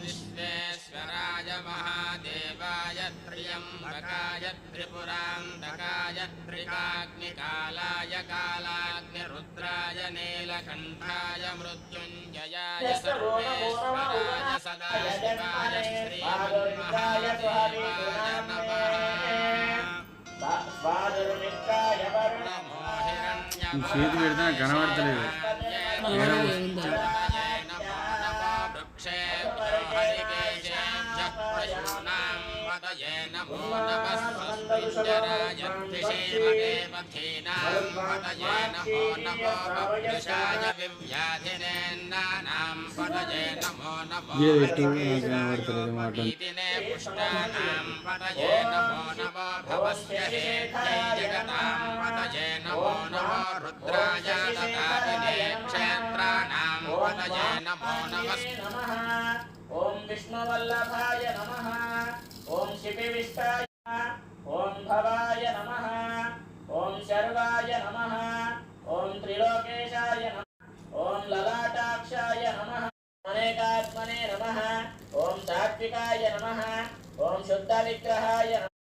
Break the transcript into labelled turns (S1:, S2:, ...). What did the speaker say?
S1: विश्वेश्वराय महादेवाय त्र्यम्बकाय त्रिपुरान्तकाय त्रिकाग्निकालाय कालाग्निरुद्राय नीलकण्ठाय मृत्युञ्जयाय सर्वेश्वराय सदाशिवाय श्रीमन्महादेवाय नमः।
S2: చేతి పెడితే కనబడతలేదు
S1: नमो नमस्वस्मिञ्जराय द्विषेमदेवधीनां पतये नमो नमो बभ्युषाय विव्याधिनेन्नानां पतये नमो नमो नीतिने पुष्टानां पतये नमो नमो भवस्य हेत्यै जगतां पतये नमो नमो रुद्राय ददातिने क्षेत्राणां पतये नमो नमः।
S3: ओम विष्णुवल्लभाय नमः। ओम शिपिविष्टाय ओम भवाय नमः। ओम शर्वाय नमः। ओम त्रिलोकेशाय नमः। ओम ललाटाक्षाय नमः। अनेकात्मने नमः। ओम सात्विकाय नमः। ओम शुद्धविग्रहाय नमः।